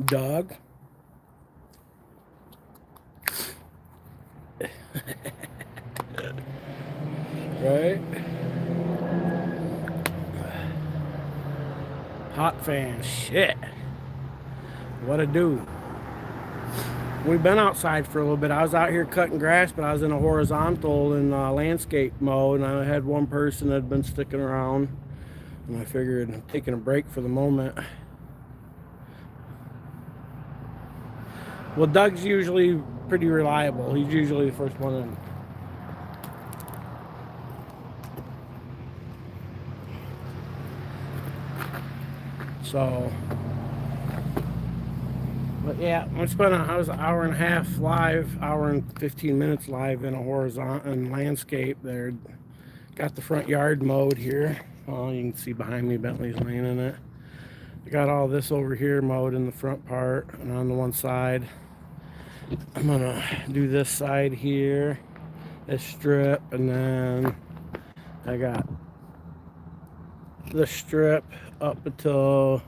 Dog. Right? Hot fan. Shit. What a do. We've been outside for a little bit. I was out here cutting grass, but I was in a horizontal and landscape mode, and I had one person that had been sticking around, and I figured I'm taking a break for the moment. Well, Doug's usually pretty reliable. He's usually the first one in. So, but yeah, I was an hour and a half live, hour and 15 minutes live in a horizontal and landscape there. Got the front yard mode here. Oh, you can see behind me, Bentley's laying in it. I got all this over here mode in the front part and on the one side. I'm gonna do this side here, this strip, and then I got the strip up until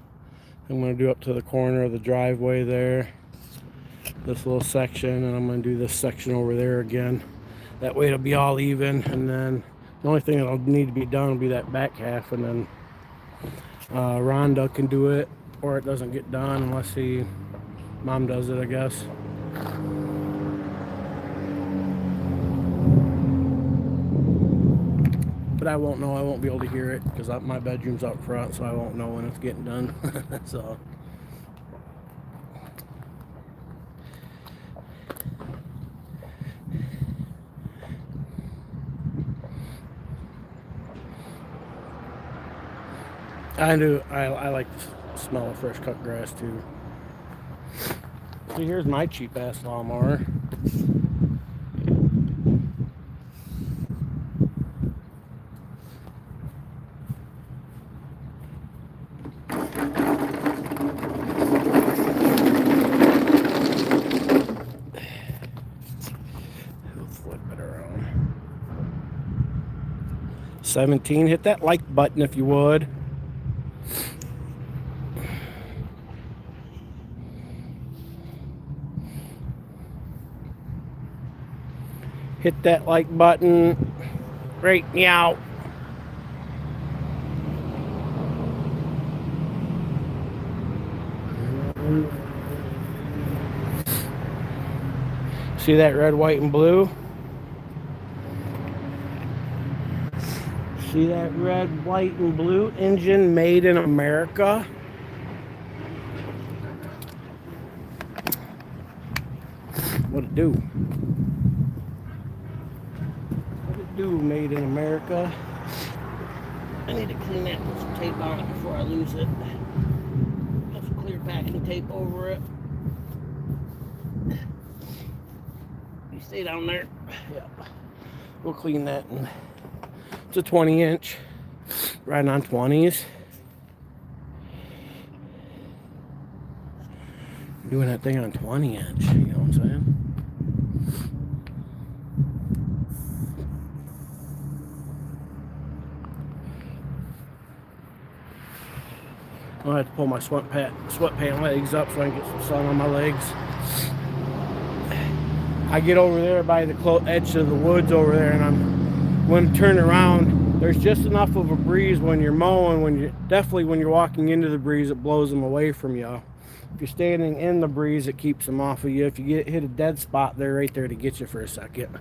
I'm going to do up to the corner of the driveway there, this little section, and I'm going to do this section over there again. That way it'll be all even, and then the only thing that'll need to be done will be that back half, and then Rhonda can do it, or it doesn't get done unless Mom does it, I guess. But I won't know. I won't be able to hear it because my bedroom's up front, so I won't know when it's getting done. So. I do. I like the smell of fresh cut grass too. See, here's my cheap ass lawnmower. We'll flip it around. 17. Hit that like button if you would. Hit that like button right now. See that red, white, and blue? See that red, white, and blue engine made in America? What it do? What it do, made in America? I need to clean that with some tape on it before I lose it. Put some clear packing tape over it. You stay down there. Yep. We'll clean that. And it's a 20-inch. Riding on 20s. Doing that thing on 20-inch. You know what I'm saying? I have to pull my sweatpant legs up so I can get some sun on my legs. I get over there by the edge of the woods over there, and when I turn around, there's just enough of a breeze when you're mowing. Definitely when you're walking into the breeze, it blows them away from you. If you're standing in the breeze, it keeps them off of you. If you hit a dead spot, they're right there to get you for a second.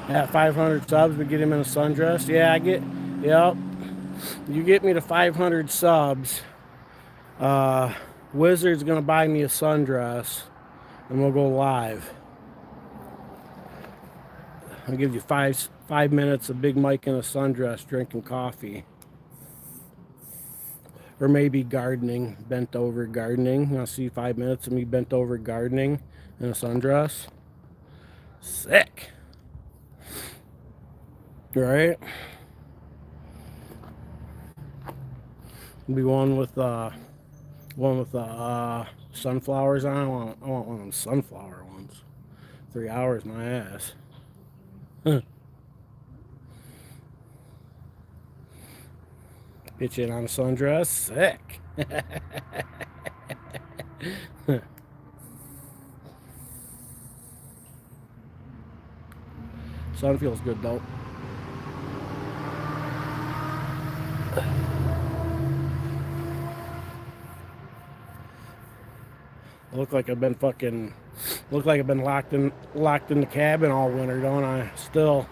At 500 subs, we get him in a sundress. Yeah, yep. You get me to 500 subs, Wizard's gonna buy me a sundress, and we'll go live. I'll give you five minutes of Big Mike in a sundress, drinking coffee, or maybe gardening, bent over gardening. I'll see 5 minutes of me bent over gardening in a sundress. Sick. Right? Be one with sunflowers on. I want one of them sunflower ones. 3 hours, my ass. Huh. Pitch in on a sundress. Sick. Sun feels good though. Look like I've been locked in the cabin all winter, don't I? Still.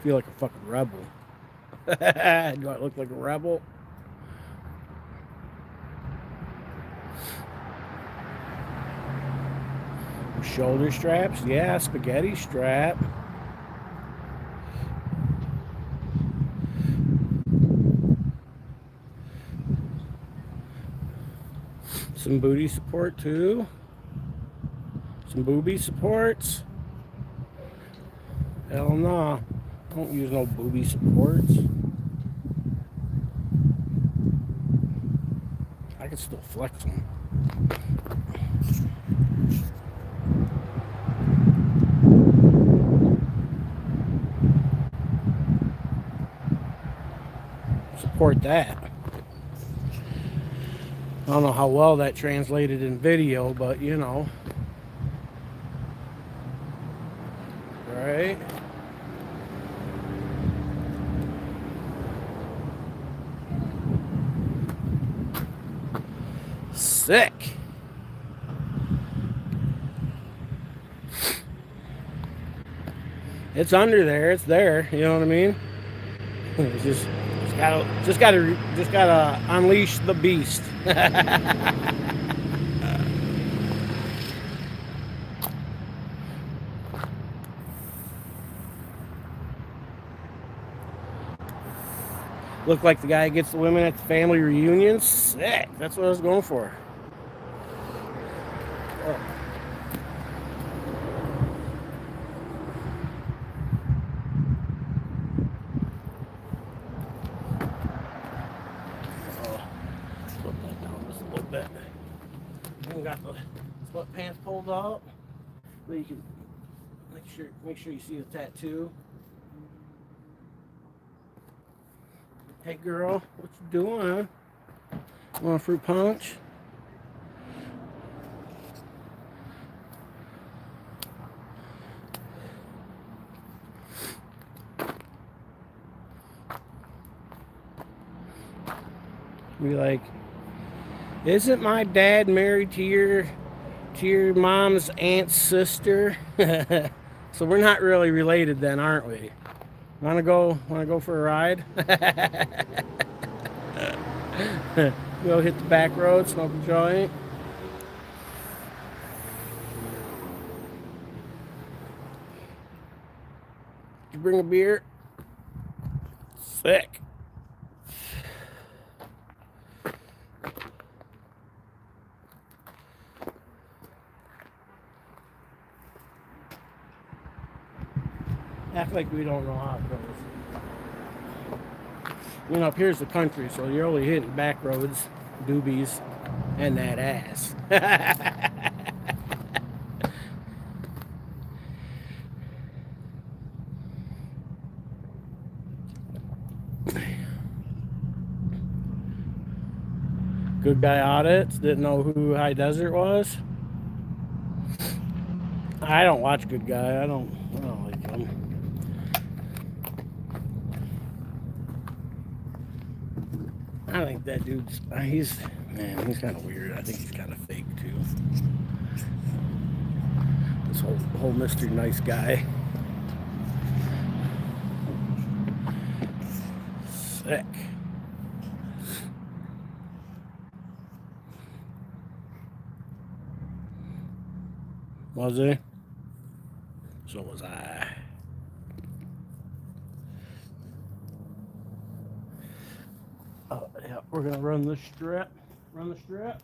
Feel like a fucking rebel. Do I look like a rebel? Shoulder straps, yeah, spaghetti strap. Some booty support too. Some booby supports. Hell no. Don't use no booby supports. I can still flex them. Support that. I don't know how well that translated in video, but you know. Right? Sick. It's under there. It's there. You know what I mean? It's just gotta unleash the beast. Look like the guy gets the women at the family reunions. Sick. That's what I was going for. Oh. Flip that down just a little bit. And got the sweatpants pulled out, so you can make sure you see the tattoo. Hey girl, what you doing? Want a fruit punch? Be like, isn't my dad married to your mom's aunt's sister? So we're not really related then, aren't we? Wanna go for a ride? Go hit the back road, smoke a joint. Did you bring a beer? Sick. Act like we don't know how it goes. You know, up here's the country, so you're only hitting back roads, doobies, and that ass. Good guy audits. Didn't know who High Desert was. I don't watch Good Guy. I don't like him. I think that dude's he's kind of weird. I think he's kind of fake too. This whole Mr. Nice Guy. Sick. Was he? So was I. Oh, yeah, we're gonna run the strip. Run the strip.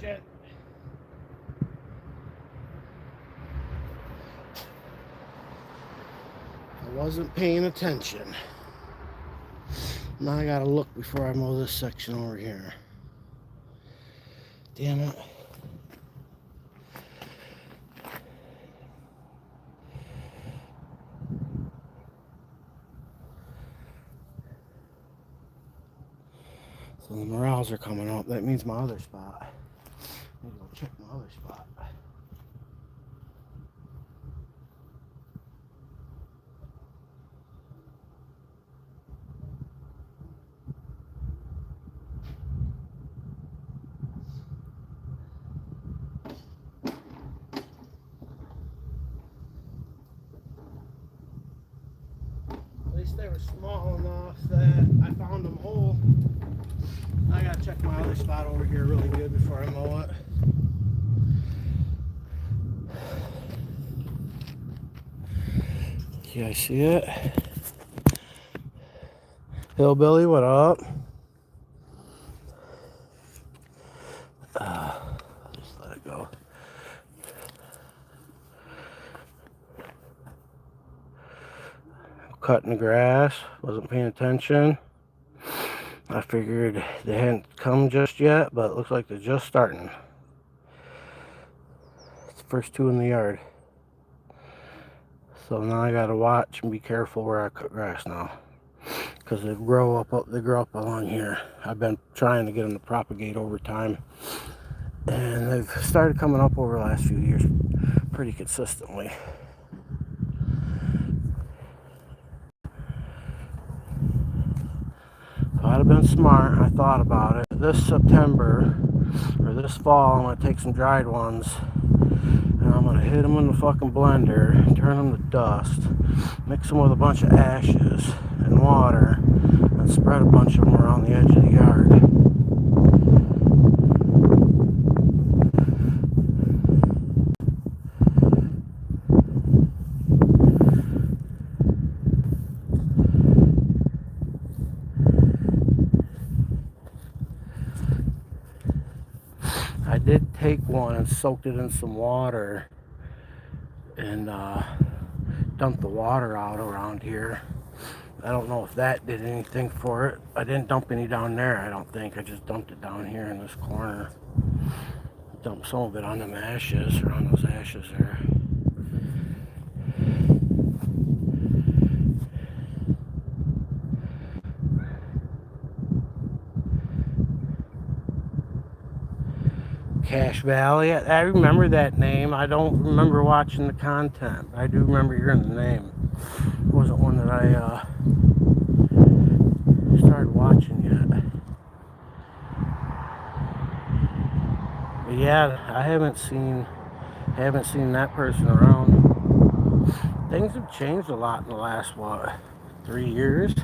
catch it. I wasn't paying attention. Now I gotta look before I mow this section over here. Damn it. So the morels are coming up. That means my other spot. I'm gonna go check my other spot. At least they were small enough that I found them whole. I gotta check my other spot over here really good before I mow it. Yeah, I see it. Hillbilly, what up? Just let it go. Cutting the grass, wasn't paying attention. I figured they hadn't come just yet, but it looks like they're just starting. It's the first two in the yard. So now I gotta watch and be careful where I cut grass now, because they grow up along here. I've been trying to get them to propagate over time, and they've started coming up over the last few years pretty consistently. If I'd have been smart, I thought about it. This September, or this fall, I'm going to take some dried ones, and I'm going to hit them in the fucking blender, turn them to dust, mix them with a bunch of ashes and water, and spread a bunch of them around the edge of the yard. I did take one and soaked it in some water and dumped the water out around here. I don't know if that did anything for it. I didn't dump any down there, I don't think. I just dumped it down here in this corner. Dumped some of it on them ashes, or on those ashes there. Cache Valley. I remember that name. I don't remember watching the content. I do remember hearing the name. It wasn't one that I started watching yet. But yeah, I haven't seen that person around. Things have changed a lot in the last, what, 3 years?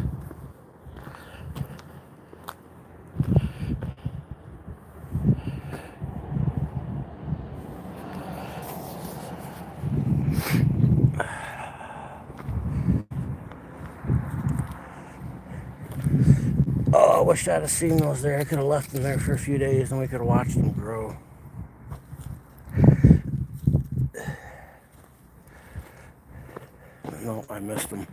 Oh, I wish I'd have seen those there. I could have left them there for a few days and we could have watched them grow. No, I missed them.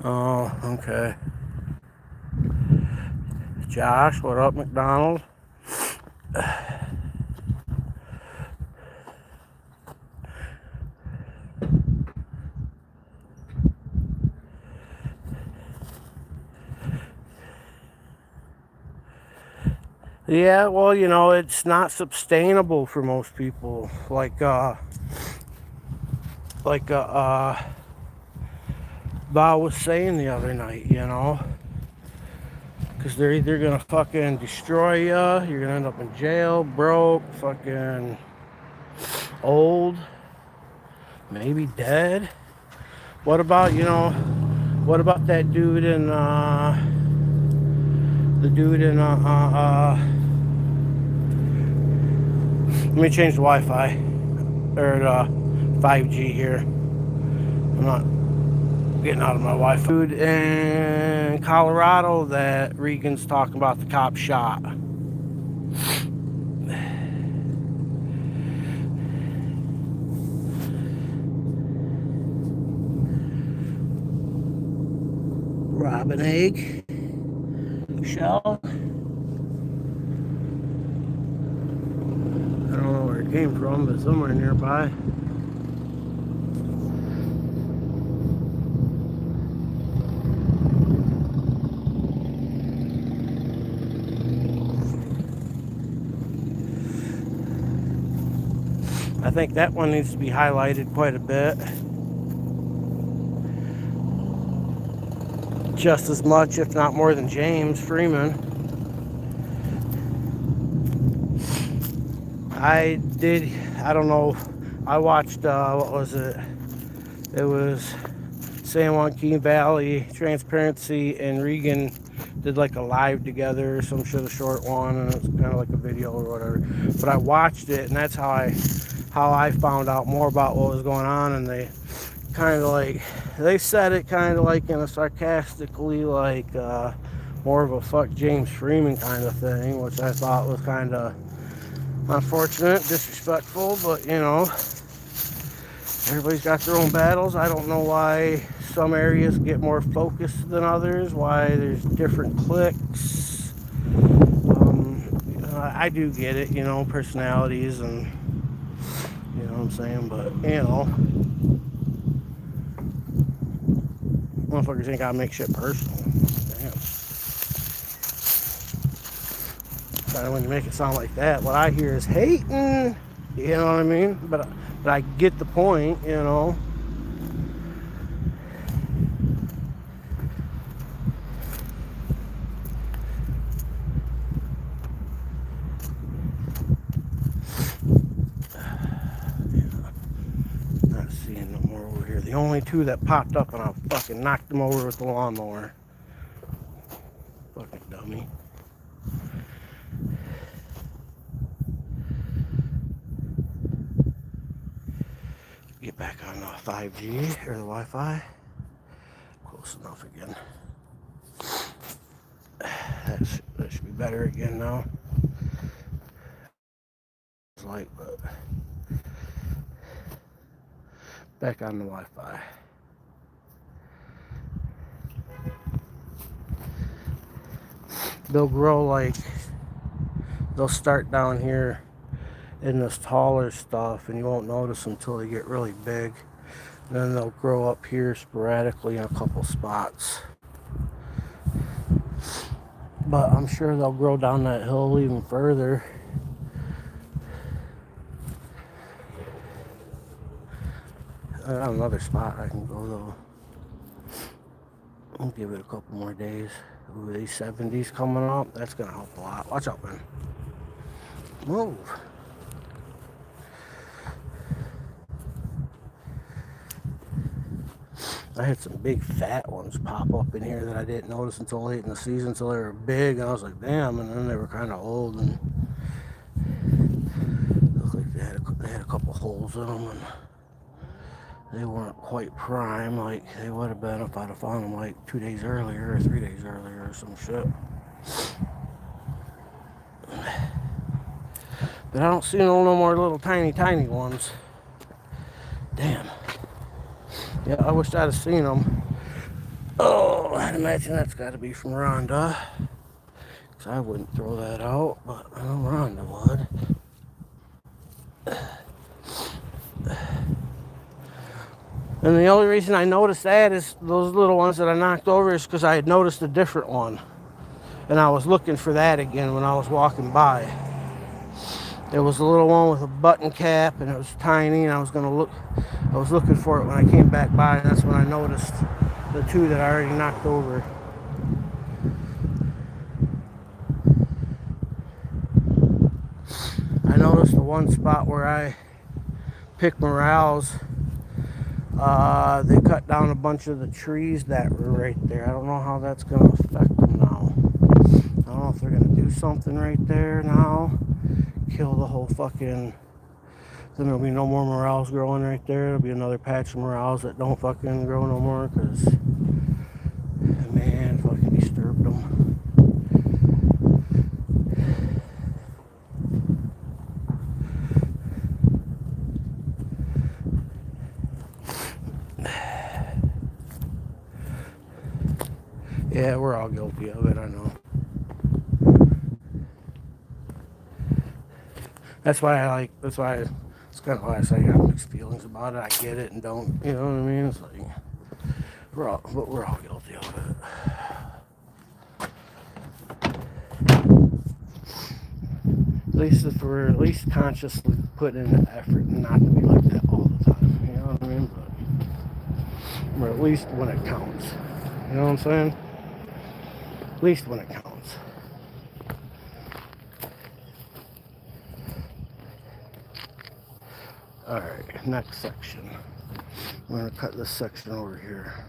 Oh, okay. Josh, what up, McDonald? Yeah, well, you know, it's not sustainable for most people. Like Bob was saying the other night, you know, because they're either gonna fucking destroy you, you're gonna end up in jail, broke, fucking old, maybe dead. What about, you know, what about that dude in let me change the Wi-Fi, or 5G here. I'm not getting out of my Wi-Fi. Dude in Colorado that Regan's talking about the cop shot. Robin egg shell. I don't know where it came from, but somewhere nearby. I think that one needs to be highlighted quite a bit. Just as much, if not more, than James Freeman. I don't know, I watched, what was it? It was San Joaquin Valley Transparency and Regan did like a live together or some shit, a short one, and it was kind of like a video or whatever. But I watched it, and that's how I found out more about what was going on. And they kind of like, they said it kind of like in a sarcastically like more of a fuck James Freeman kind of thing, which I thought was kind of unfortunate, disrespectful. But you know, everybody's got their own battles. I don't know why some areas get more focused than others, why there's different cliques. I do get it, you know, personalities and, you know what I'm saying, but, you know, motherfuckers ain't gotta make shit personal. Damn. But when you make it sound like that, what I hear is hating, you know what I mean? But I get the point, you know. Not seeing no more over here. The only two that popped up, and I fucking knocked them over with the lawnmower. Fucking dummy. Get back on the 5G or the Wi-Fi. Close enough again. That should be better again now. It's light, but back on the Wi-Fi. They'll grow like, they'll start down here in this taller stuff, and you won't notice until they get really big. And then they'll grow up here sporadically in a couple spots. But I'm sure they'll grow down that hill even further. I got another spot I can go though. I'll give it a couple more days. Ooh, these 70s coming up, that's gonna help a lot. Watch out, man. Move. I had some big fat ones pop up in here that I didn't notice until late in the season, until they were big, and I was like, damn, and then they were kind of old, and looked like they had a couple holes in them, and they weren't quite prime like they would have been if I'd have found them like 2 days earlier or 3 days earlier or some shit. But I don't see no more little tiny ones. Damn. Yeah, I wish I'd have seen them. Oh, I'd imagine that's got to be from Rhonda. Because I wouldn't throw that out, but I know Rhonda would. And the only reason I noticed that is those little ones that I knocked over is because I had noticed a different one. And I was looking for that again when I was walking by. There was a little one with a button cap, and it was tiny, and I was looking for it when I came back by, and that's when I noticed the two that I already knocked over. I noticed the one spot where I picked morels. They cut down a bunch of the trees that were right there. I don't know how that's going to affect them now. I don't know if they're going to do something right there now. Kill the whole fucking Then there'll be no more morels growing right there. There'll be another patch of morels that don't fucking grow no more because, man, fucking disturbed them. Yeah, we're all guilty of it, I know. That's kind of why I say I have mixed feelings about it. I get it and don't, you know what I mean? It's like, we're all guilty of it. At least if we're at least consciously putting in the effort not to be like that all the time, you know what I mean? But, or at least when it counts, you know what I'm saying? At least when it counts. Alright, next section. I'm going to cut this section over here.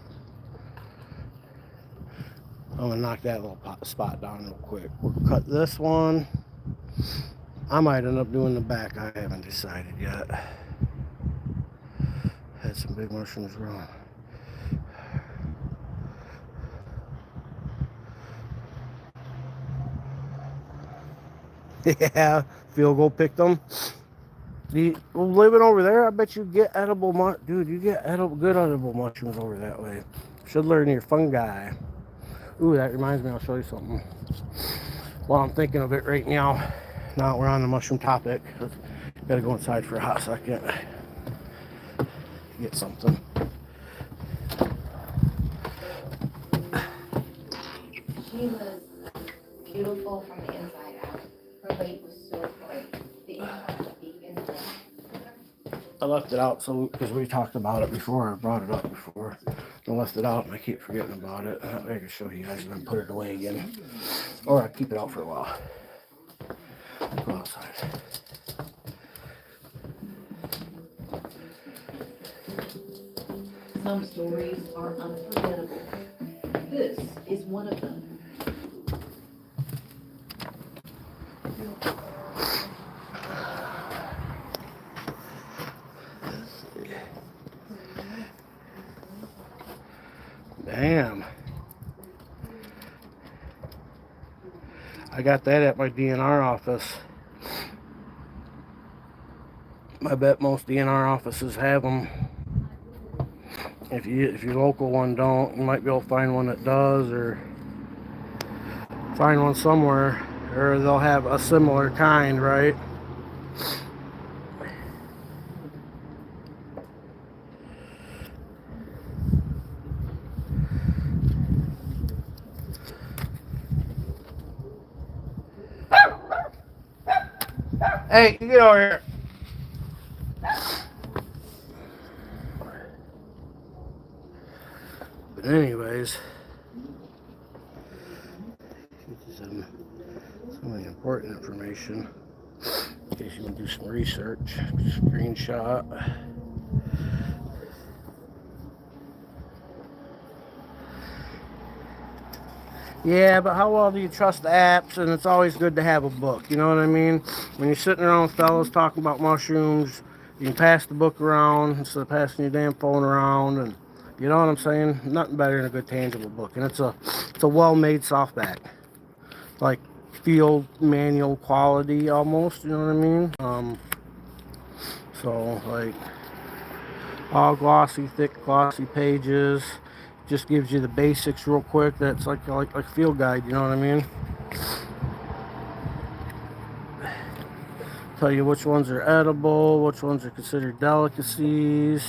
I'm going to knock that little spot down real quick. We'll cut this one. I might end up doing the back. I haven't decided yet. Had some big mushrooms growing. Yeah, Phil go pick them. Living over there, I bet you get edible dude, you get good edible mushrooms over that way. Should learn your fungi. Ooh, that reminds me, I'll show you something. Well, I'm thinking of it right now. Now we're on the mushroom topic. Gotta go inside for a hot second. Get something. She was beautiful from the inside out. Her weight was so great. The inside was vegan. I left it out so because we talked about it before. I brought it up before. I left it out and I keep forgetting about it. That way I can show you guys and then put it away again. Or I keep it out for a while. Go outside. Some stories are unforgettable. This is one of them. Damn. I got that at my DNR office. I bet most DNR offices have them. If your local one don't, you might be able to find one that does, or find one somewhere, or they'll have a similar kind, right? Hey, you get over here. But anyways, some really important information in case you want to do some research. Screenshot. Yeah, but how well do you trust the apps? And it's always good to have a book, you know what I mean? When you're sitting around with fellas talking about mushrooms, you can pass the book around instead of passing your damn phone around, and you know what I'm saying? Nothing better than a good tangible book. And it's a well-made softback. Like field manual quality almost, you know what I mean? So like all glossy, thick, glossy pages. Just gives you the basics real quick. That's like field guide, you know what I mean? Tell you which ones are edible, which ones are considered delicacies.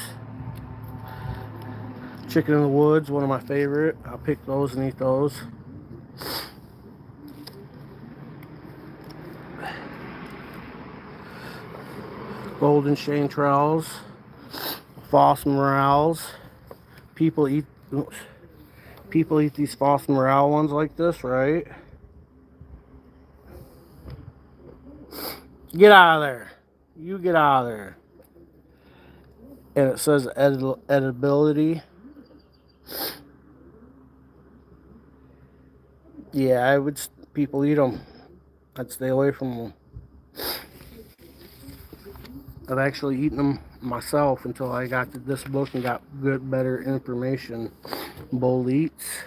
Chicken in the woods, one of my favorite. I'll pick those and eat those. Golden chanterelles, false morels. People eat these false morel ones like this, right? Get out of there. You get out of there. And it says edibility. Yeah, people eat them. I'd stay away from them. I've actually eaten them myself until I got to this book and got good, better information. Boletes,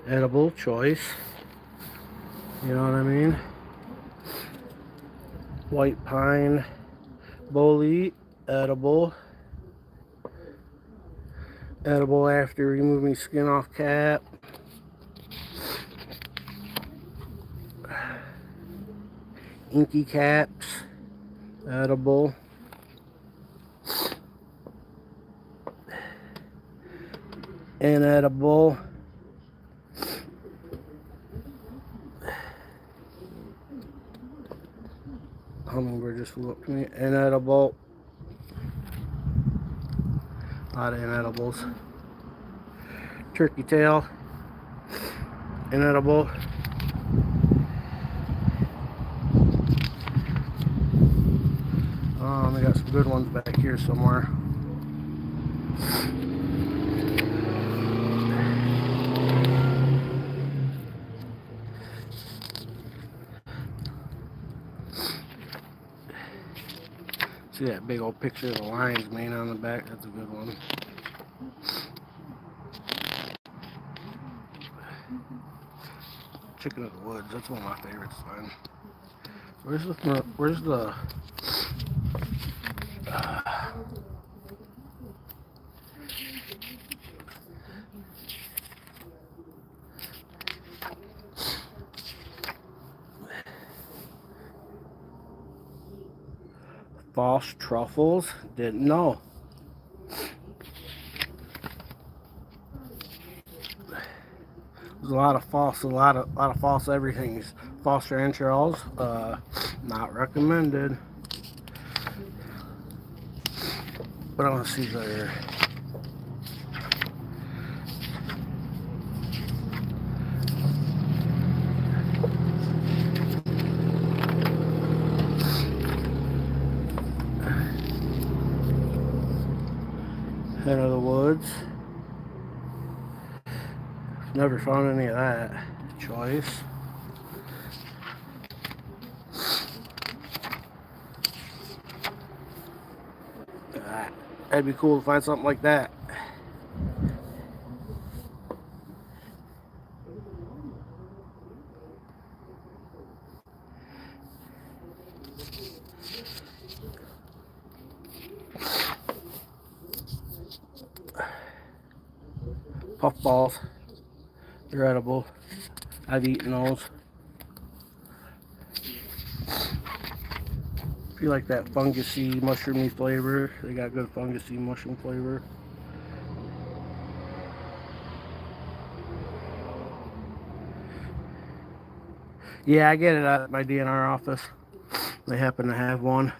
edible choice. You know what I mean? White pine, bolete, edible. Edible after removing skin off cap. Inky caps, edible. Inedible. Hummingbird just flew up to me. Inedible. A lot of inedibles. Turkey tail. Inedible. They got some good ones back here somewhere. See that big old picture of the lion's mane on the back? That's a good one. Chicken of the woods. That's one of my favorites. Man. Where's the false truffles? Didn't know. There's a lot of false everything's. False entrails, not recommended. But I want to see there. Head of the woods. Never found any of that. Choice. That'd be cool to find something like that. Puffballs. They're edible. I've eaten those. If you like that fungusy, mushroomy flavor, they got good fungusy mushroom flavor. Yeah, I get it at my DNR office. They happen to have one.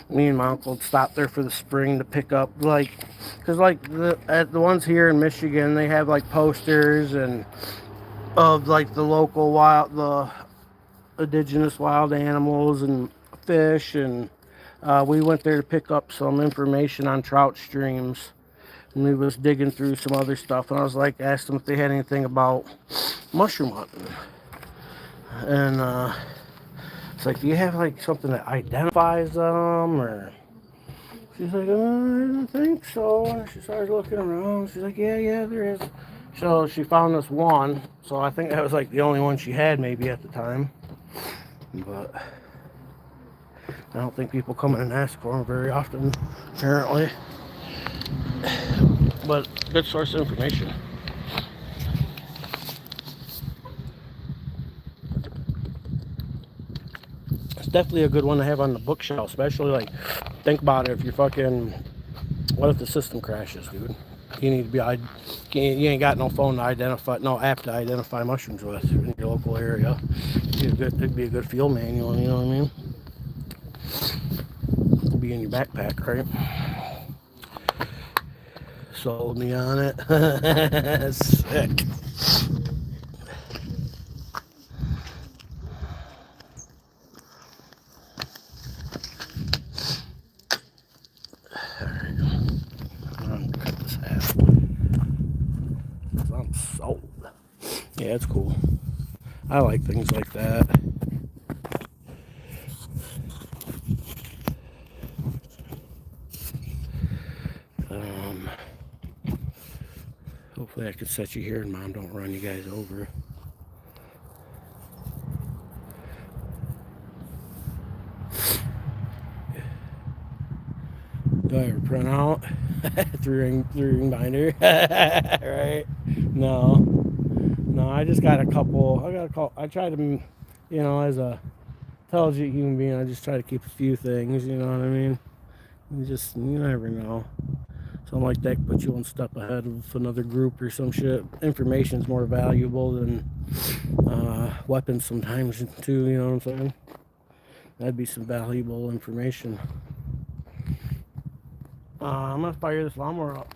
Me and my uncle stopped there for the spring to pick up, like, because like the ones here in Michigan, they have like posters and of like the local the indigenous wild animals and fish, and we went there to pick up some information on trout streams, and we was digging through some other stuff, and I was like, asked them if they had anything about mushroom hunting, and it's like, do you have like something that identifies them, or she's like, I don't think so. And she started looking around. She's like, yeah, there is. So she found this one. So I think that was like the only one she had maybe at the time. But I don't think people come in and ask for them very often, apparently. But good source of information. It's definitely a good one to have on the bookshelf, especially like, think about it, if you're fucking, what if the system crashes, dude? You need to be, you ain't got no phone to identify, no app to identify mushrooms with in your local area. It'd be a good field manual, you know what I mean? It'd be in your backpack, right? Sold me on it. Sick. Alright. I'm gonna cut this half. Yeah, it's cool. I like things like that. Hopefully I can set you here and Mom don't run you guys over. Do I ever print out? three ring binder. Right? No. No, I just got a couple. I try to, as a intelligent human being, I just try to keep a few things, you know what I mean? You never know. Something like that puts you one step ahead of another group or some shit. Information's more valuable than weapons sometimes too, you know what I'm saying? That'd be some valuable information. I'm gonna fire this lawnmower up.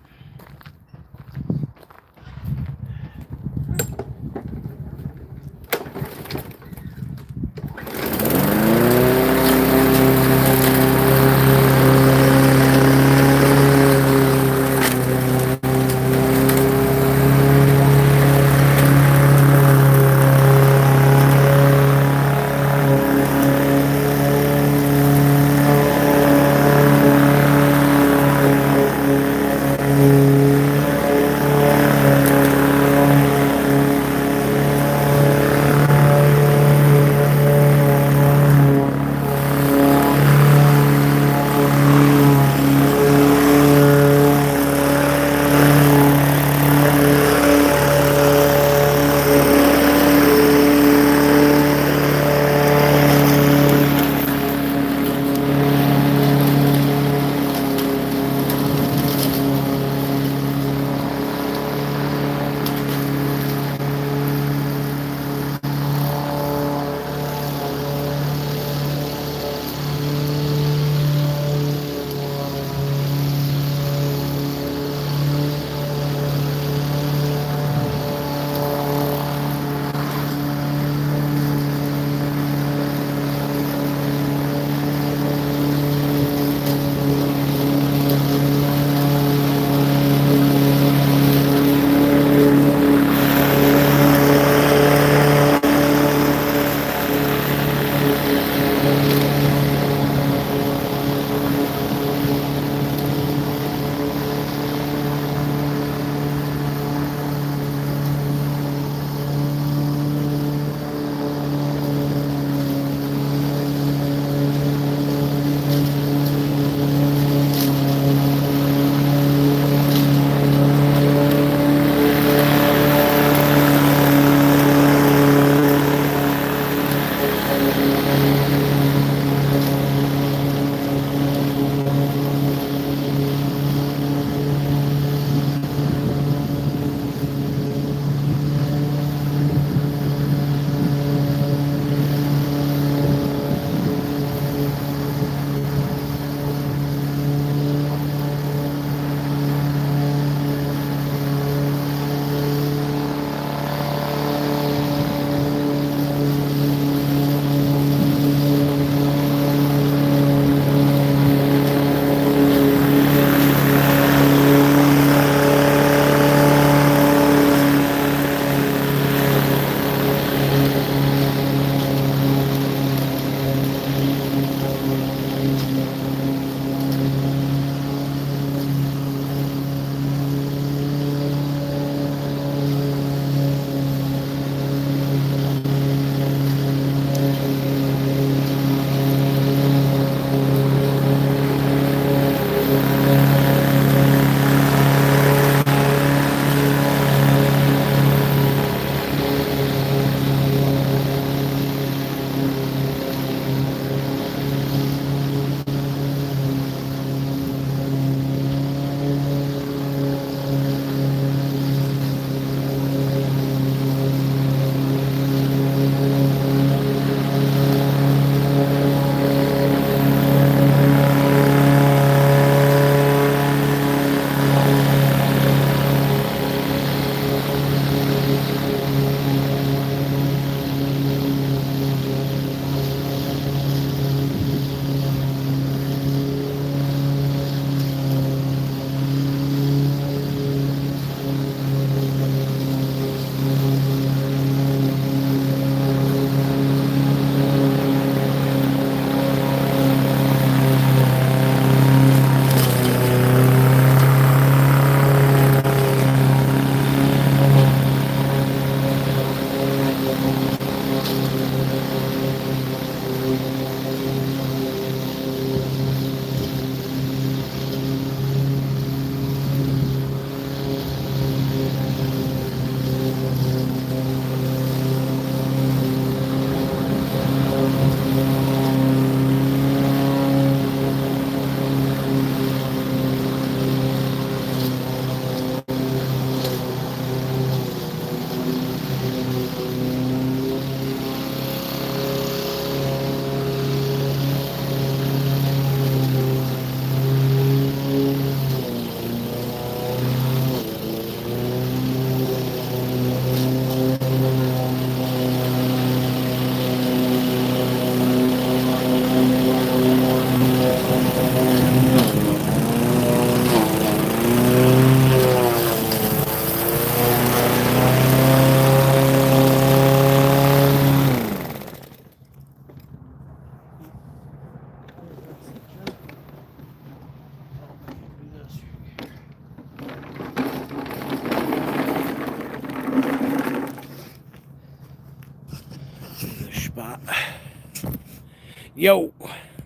Yo,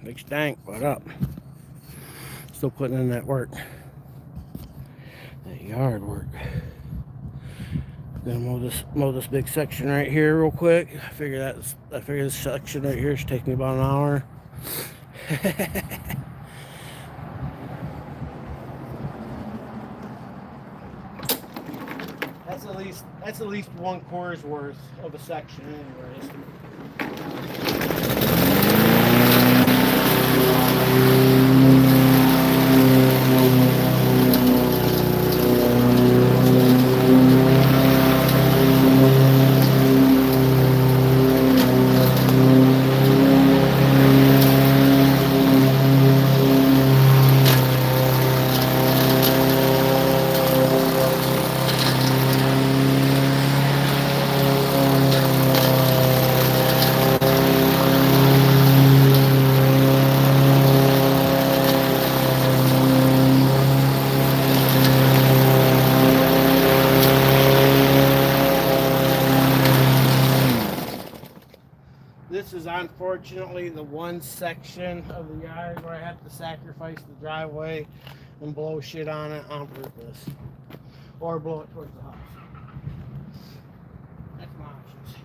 Big Stank, what up? Still putting in that work. That yard work. Gonna mow this big section right here real quick. I figure this section right here should take me about an hour. That's at least 1/4's worth of a section anyways. This is unfortunately the one section of the yard where I have to sacrifice the driveway and blow shit on it on purpose. Or blow it towards the house. That's my options.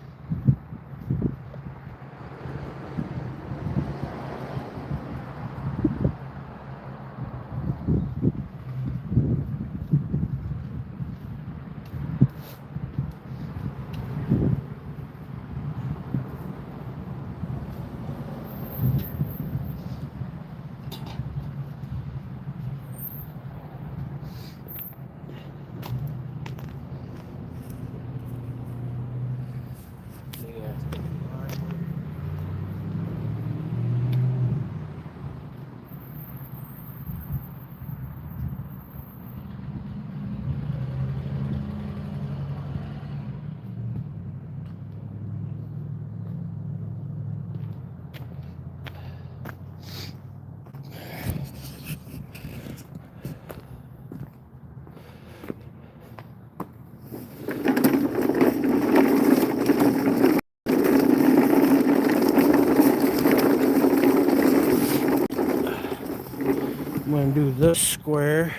I'm going to do this square.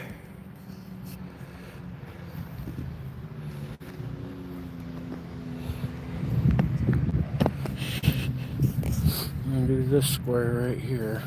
I'm going to do this square right here.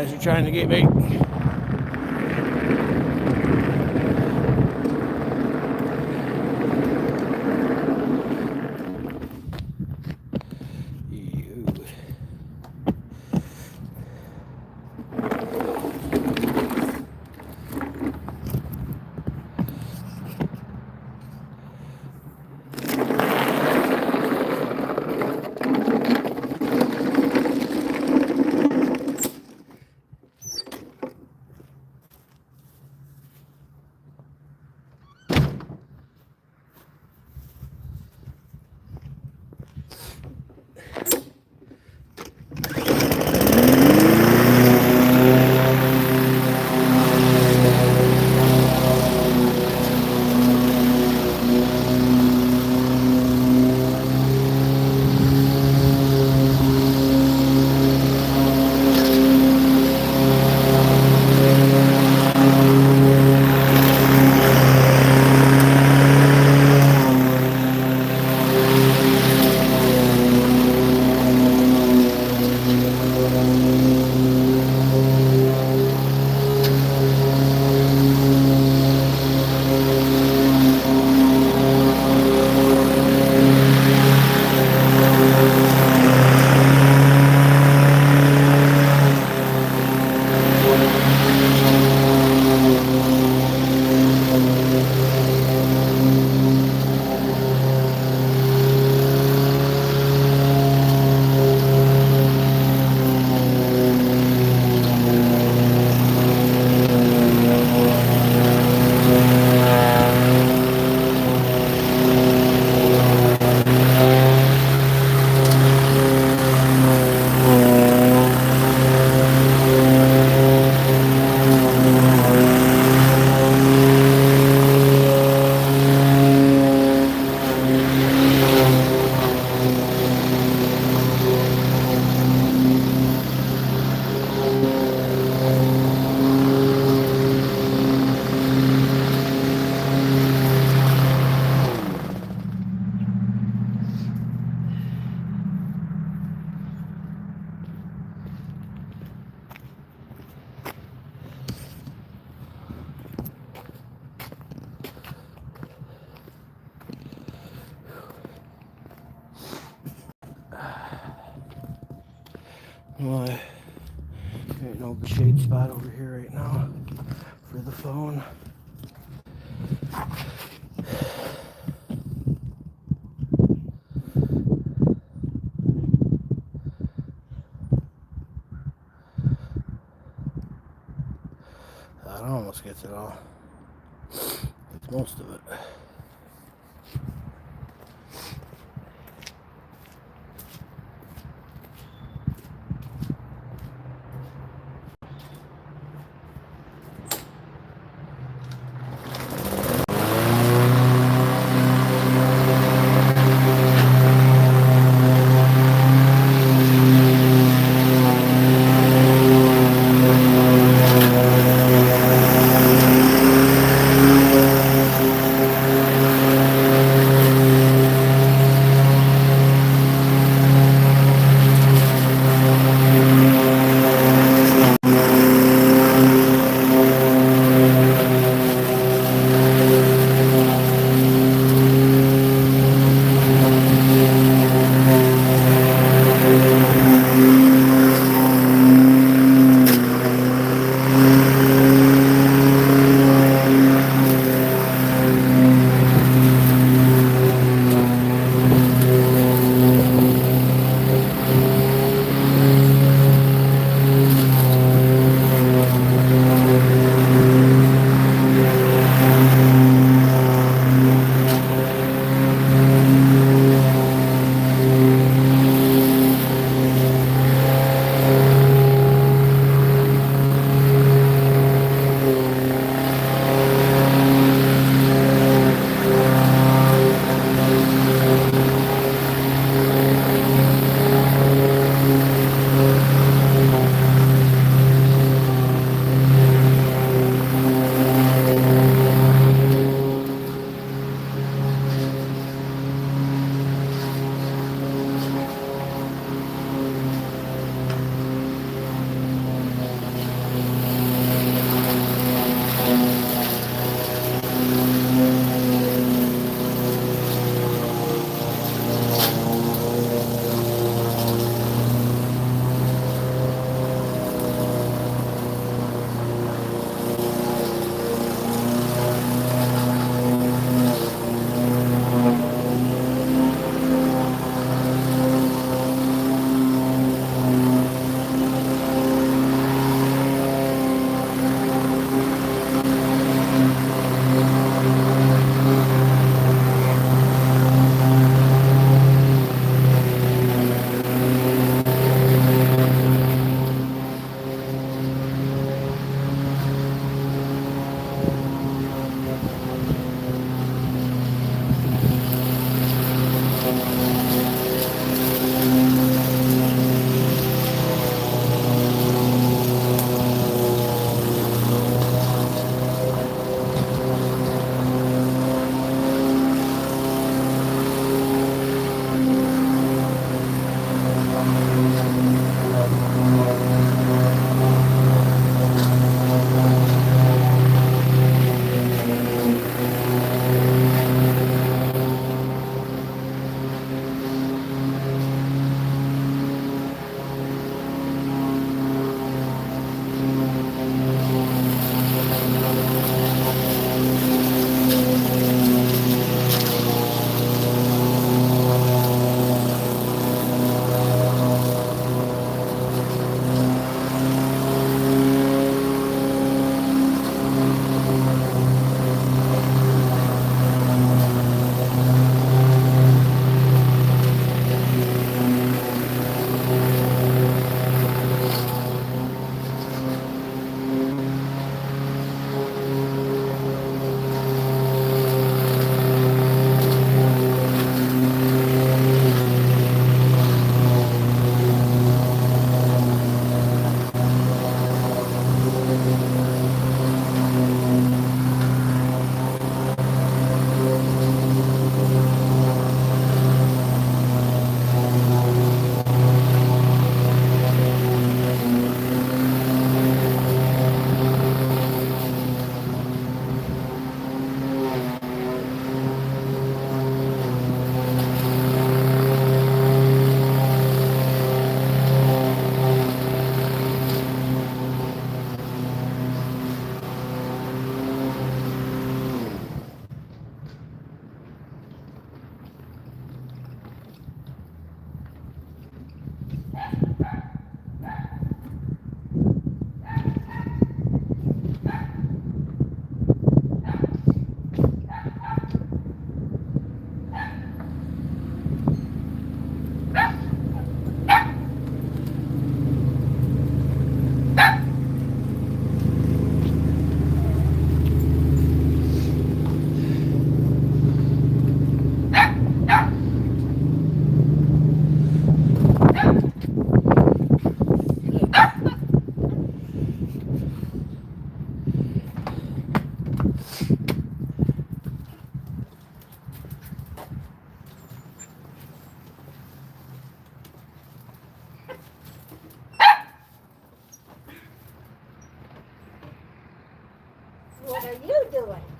Guys are trying to get bait. Well, there ain't no shade spot over here right now for the phone. That almost gets it all. It's most of it. What are you doing?